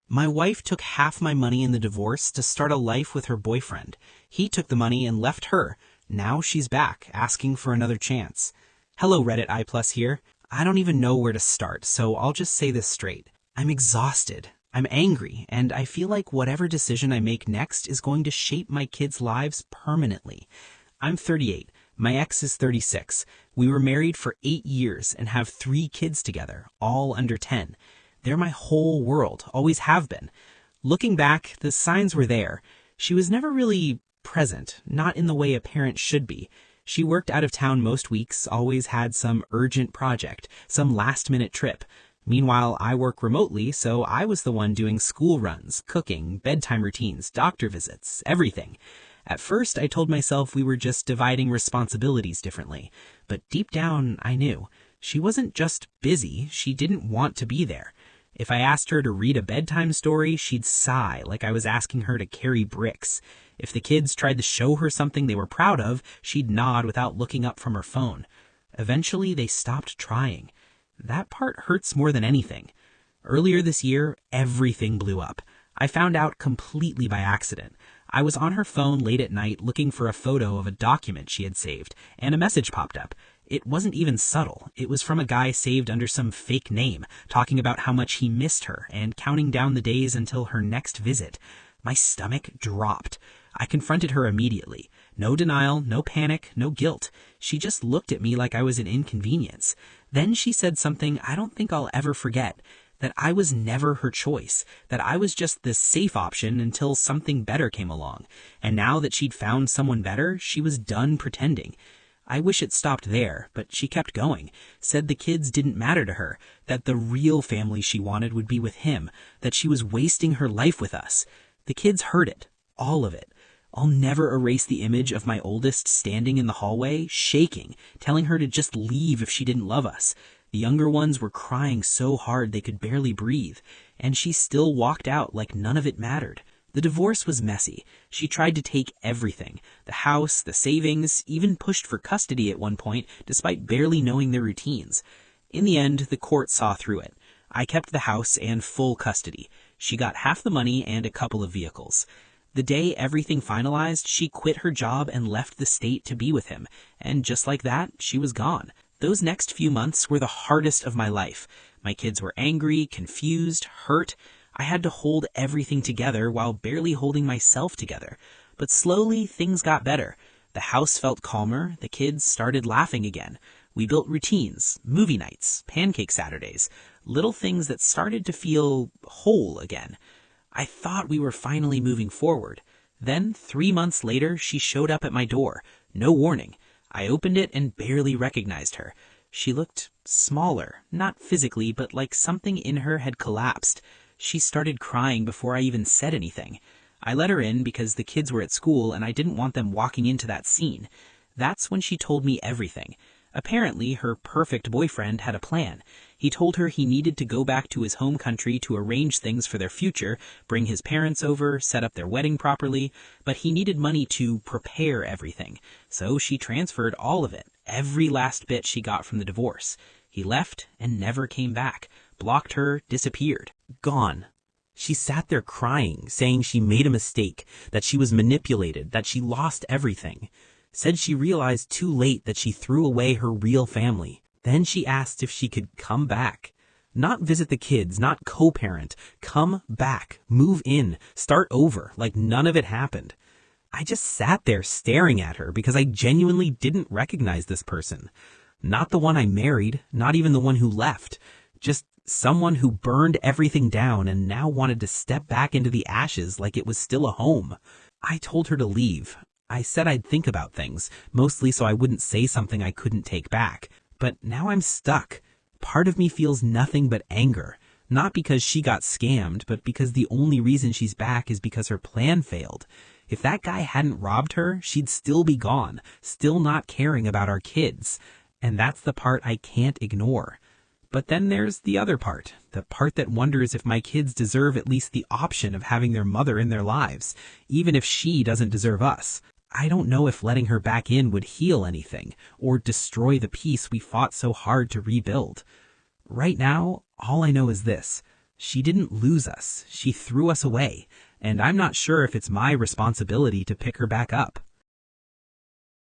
My wife took half my money in the divorce to start a life with her boyfriend. He took the money and left her. Now she's back, asking for another chance. Hello, Reddit I+ here. I don't even know where to start, so I'll just say this straight. I'm exhausted. I'm angry, and I feel like whatever decision I make next is going to shape my kids' lives permanently. I'm 38. My ex is 36. We were married for 8 years and have 3 kids together, all under 10. They're my whole world, always have been. Looking back, the signs were there. She was never really present, not in the way a parent should be. She worked out of town most weeks, always had some urgent project, some last-minute trip. Meanwhile, I work remotely, so I was the one doing school runs, cooking, bedtime routines, doctor visits, everything. At first, I told myself we were just dividing responsibilities differently. But deep down, I knew. She wasn't just busy, she didn't want to be there. If I asked her to read a bedtime story, she'd sigh like I was asking her to carry bricks. If the kids tried to show her something they were proud of, she'd nod without looking up from her phone. Eventually, they stopped trying. That part hurts more than anything. Earlier this year, everything blew up. I found out completely by accident. I was on her phone late at night looking for a photo of a document she had saved, and a message popped up. It wasn't even subtle. It was from a guy saved under some fake name, talking about how much he missed her and counting down the days until her next visit. My stomach dropped. I confronted her immediately. No denial, no panic, no guilt. She just looked at me like I was an inconvenience. Then she said something I don't think I'll ever forget. That I was never her choice, that I was just the safe option until something better came along. And now that she'd found someone better, she was done pretending. I wish it stopped there, but she kept going, said the kids didn't matter to her, that the real family she wanted would be with him, that she was wasting her life with us. The kids heard it, all of it. I'll never erase the image of my oldest standing in the hallway, shaking, telling her to just leave if she didn't love us. The younger ones were crying so hard they could barely breathe, and she still walked out like none of it mattered. The divorce was messy. She tried to take everything, the house, the savings, even pushed for custody at one point, despite barely knowing their routines. In the end, the court saw through it. I kept the house and full custody. She got half the money and a couple of vehicles. The day everything finalized, she quit her job and left the state to be with him, and just like that, she was gone. Those next few months were the hardest of my life. My kids were angry, confused, hurt. I had to hold everything together while barely holding myself together. But slowly, things got better. The house felt calmer, the kids started laughing again. We built routines, movie nights, pancake Saturdays, little things that started to feel whole again. I thought we were finally moving forward. Then, 3 months later, she showed up at my door. No warning. I opened it and barely recognized her. She looked smaller, not physically, but like something in her had collapsed. She started crying before I even said anything. I let her in because the kids were at school and I didn't want them walking into that scene. That's when she told me everything. Apparently, her perfect boyfriend had a plan. He told her he needed to go back to his home country to arrange things for their future, bring his parents over, set up their wedding properly, but he needed money to prepare everything. So she transferred all of it, every last bit she got from the divorce. He left and never came back, blocked her, disappeared. Gone. She sat there crying, saying she made a mistake, that she was manipulated, that she lost everything. Said she realized too late that she threw away her real family. Then she asked if she could come back. Not visit the kids, not co-parent. Come back, move in, start over, like none of it happened. I just sat there staring at her because I genuinely didn't recognize this person. Not the one I married, not even the one who left. Just someone who burned everything down and now wanted to step back into the ashes like it was still a home. I told her to leave. I said I'd think about things, mostly so I wouldn't say something I couldn't take back. But now I'm stuck. Part of me feels nothing but anger. Not because she got scammed, but because the only reason she's back is because her plan failed. If that guy hadn't robbed her, she'd still be gone, still not caring about our kids. And that's the part I can't ignore. But then there's the other part, the part that wonders if my kids deserve at least the option of having their mother in their lives, even if she doesn't deserve us. I don't know if letting her back in would heal anything, or destroy the peace we fought so hard to rebuild. Right now, all I know is this. She didn't lose us. She threw us away. And I'm not sure if it's my responsibility to pick her back up.